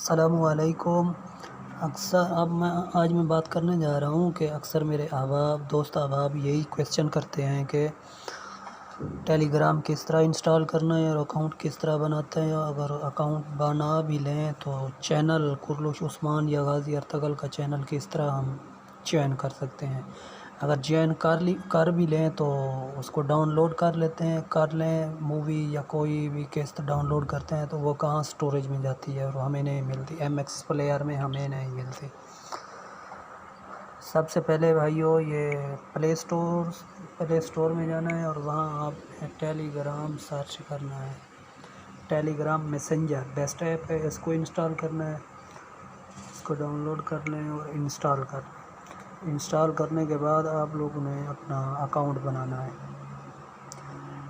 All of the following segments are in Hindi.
अस्सलामुअलैकुम। आज मैं बात करने जा रहा हूँ कि अक्सर मेरे अहबाब दोस्त अहबाब यही क्वेश्चन करते हैं कि टेलीग्राम किस तरह इंस्टॉल करना है और अकाउंट किस तरह बनाते हैं। अगर अकाउंट बना भी लें तो चैनल कुरलुश उस्मान या गाज़ी अर्तगल का चैनल किस तरह हम ज्वाइन कर सकते हैं। अगर ज्वाइन कर भी लें तो उसको डाउनलोड कर लें मूवी या कोई भी किस्त डाउनलोड करते हैं तो वो कहाँ स्टोरेज में जाती है और हमें नहीं मिलती, MX प्लेयर में हमें नहीं मिलती। सबसे पहले भाइयों ये प्ले स्टोर में जाना है और वहाँ आप टेलीग्राम सर्च करना है। टेलीग्राम मैसेंजर बेस्ट ऐप है, इसको इंस्टॉल करना है। इसको डाउनलोड कर लें और इंस्टॉल करने के बाद आप लोगों ने अपना अकाउंट बनाना है।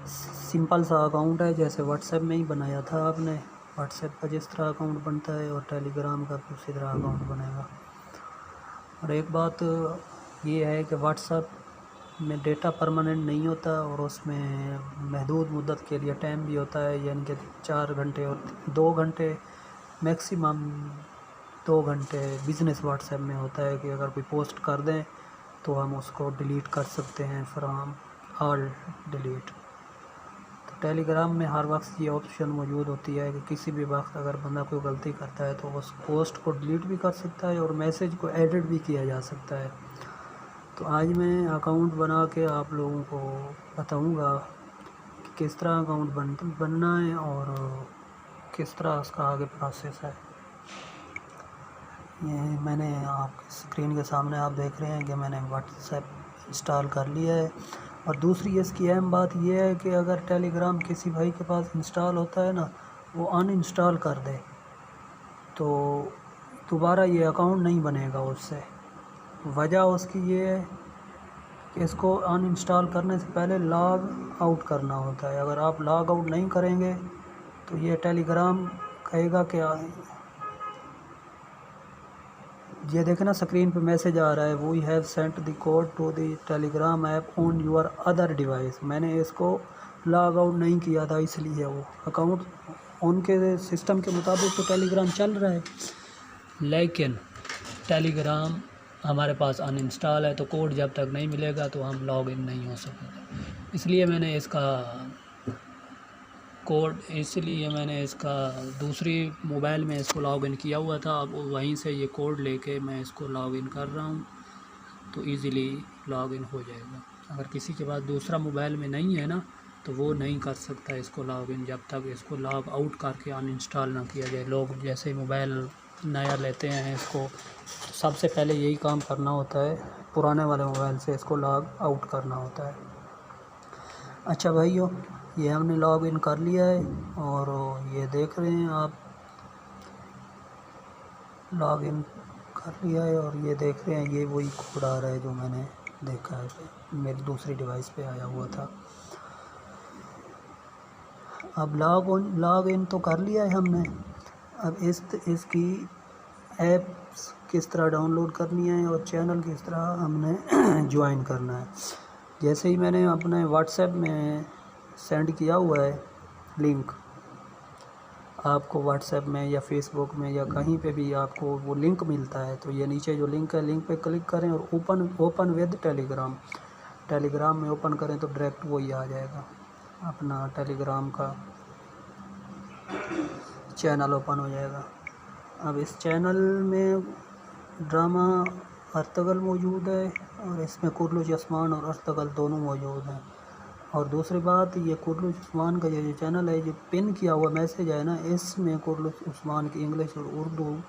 सिंपल सा अकाउंट है, जैसे व्हाट्सएप में ही बनाया था आपने। व्हाट्सएप का जिस तरह अकाउंट बनता है और टेलीग्राम का भी उसी तरह अकाउंट बनेगा। और एक बात ये है कि व्हाट्सएप में डेटा परमानेंट नहीं होता और उसमें महदूद मुद्दत के लिए टाइम भी होता है, यानी कि 4 घंटे और 2 घंटे मैक्सिमम 2 घंटे बिज़नेस व्हाट्सएप में होता है कि अगर कोई पोस्ट कर दें तो हम उसको डिलीट कर सकते हैं फ्रॉम ऑल डिलीट। तो टेलीग्राम में हर वक्त ये ऑप्शन मौजूद होती है कि किसी भी वक्त अगर बंदा कोई गलती करता है तो उस पोस्ट को डिलीट भी कर सकता है और मैसेज को एडिट भी किया जा सकता है। तो आज मैं अकाउंट बना के आप लोगों को बताऊंगा कि किस तरह अकाउंट बनना है और किस तरह उसका आगे प्रोसेस है। ये मैंने आपकी स्क्रीन के सामने आप देख रहे हैं कि मैंने व्हाट्सएप इंस्टॉल कर लिया है। और दूसरी इसकी अहम बात यह है कि अगर टेलीग्राम किसी भाई के पास इंस्टॉल होता है ना, वो अनइंस्टॉल कर दे तो दोबारा ये अकाउंट नहीं बनेगा उससे। वजह उसकी ये है कि इसको अनइंस्टॉल करने से पहले लॉग आउट करना होता है। अगर आप लॉग आउट नहीं करेंगे तो ये टेलीग्राम कहेगा कि ये देखें ना, स्क्रीन पे मैसेज आ रहा है, we have sent the code to the Telegram app on your other device. मैंने इसको लॉग आउट नहीं किया था, इसलिए वो अकाउंट उनके सिस्टम के मुताबिक तो टेलीग्राम चल रहा है, लेकिन टेलीग्राम हमारे पास अनइंस्टॉल है तो कोड जब तक नहीं मिलेगा तो हम लॉग इन नहीं हो सकेंगे। इसलिए मैंने इसका दूसरी मोबाइल में इसको लॉग इन किया हुआ था। अब वहीं से ये कोड लेके मैं इसको लॉग इन कर रहा हूँ तो इजीली लॉग इन हो जाएगा। अगर किसी के पास दूसरा मोबाइल में नहीं है ना तो वो नहीं कर सकता इसको लॉग इन जब तक इसको लॉग आउट करके अनइंस्टॉल ना किया जाए। लोग जैसे मोबाइल नया लेते हैं इसको तो सबसे पहले यही काम करना होता है, पुराने वाले मोबाइल से इसको लॉग आउट करना होता है। अच्छा भाइयों, ये हमने लॉग इन कर लिया है और ये देख रहे हैं आप, लॉग इन कर लिया है और ये देख रहे हैं ये वही कोड आ रहा है जो मैंने देखा है, मेरी दूसरी डिवाइस पे आया हुआ था। अब लॉग इन तो कर लिया है हमने। अब इसकी ऐप्स किस तरह डाउनलोड करनी है और चैनल किस तरह हमने ज्वाइन करना है। जैसे ही मैंने अपने व्हाट्सएप में सेंड किया हुआ है लिंक, आपको व्हाट्सएप में या फेसबुक में या कहीं पे भी आपको वो लिंक मिलता है तो ये नीचे जो लिंक है, लिंक पे क्लिक करें और ओपन विद टेलीग्राम में ओपन करें तो डायरेक्ट वही आ जाएगा, अपना टेलीग्राम का चैनल ओपन हो जाएगा। अब इस चैनल में ड्रामा अर्तगल मौजूद है और इसमें कुरलुश उस्मान और अर्तगल दोनों मौजूद हैं। और दूसरी बात, ये कुरलुश उस्मान का ये जो चैनल है, जो पिन किया हुआ मैसेज है ना, इसमें कुरलुश उस्मान की इंग्लिश और उर्दू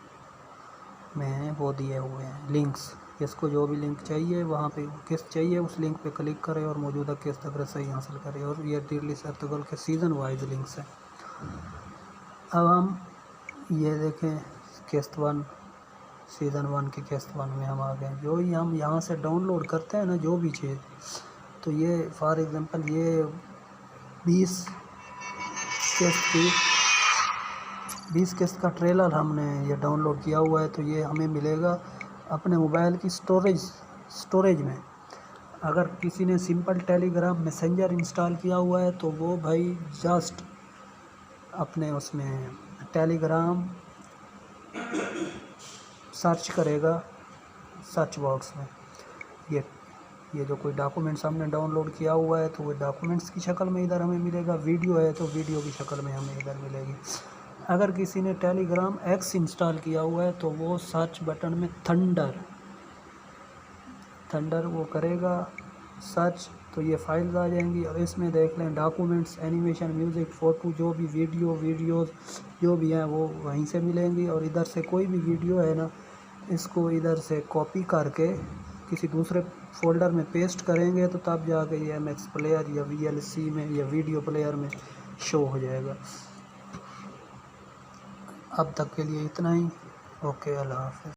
में वो दिए हुए हैं लिंक्स। इसको जो भी लिंक चाहिए वहाँ पे किस्त चाहिए उस लिंक पे क्लिक करें और मौजूदा किस्त तक रसाई हासिल करें। और ये दिल्ली से अर्तगल के सीज़न वाइज लिंक्स हैं। अब हम ये देखें किस्त 1 सीज़न 1 की किस्त 1 में हम आ गए। जो ही हम यहाँ से डाउनलोड करते हैं ना जो भी चीज़, तो ये फॉर एग्ज़ाम्पल ये 20 किस्त का ट्रेलर हमने ये डाउनलोड किया हुआ है तो ये हमें मिलेगा अपने मोबाइल की स्टोरेज में। अगर किसी ने सिंपल टेलीग्राम मैसेंजर इंस्टॉल किया हुआ है तो वो भाई जस्ट अपने उसमें टेलीग्राम सर्च करेगा सर्च बॉक्स में, ये जो कोई डॉक्यूमेंट्स हमने डाउनलोड किया हुआ है तो वो डॉक्यूमेंट्स की शक्ल में इधर हमें मिलेगा, वीडियो है तो वीडियो की शक्ल में हमें इधर मिलेगी। अगर किसी ने टेलीग्राम एक्स इंस्टॉल किया हुआ है तो वो सर्च बटन में थंडर वो करेगा सर्च, तो ये फाइल्स आ जाएंगी और इसमें देख लें डॉक्यूमेंट्स, एनिमेशन, म्यूज़िक, फ़ोटो, जो भी वीडियोज़ जो भी हैं वो वहीं से मिलेंगी। और इधर से कोई भी वीडियो है ना, इसको इधर से कॉपी करके किसी दूसरे फ़ोल्डर में पेस्ट करेंगे तो तब जाके ये MX प्लेयर या VLC में या वीडियो प्लेयर में शो हो जाएगा। अब तक के लिए इतना ही। ओके, अल्लाह हाफ़िज़।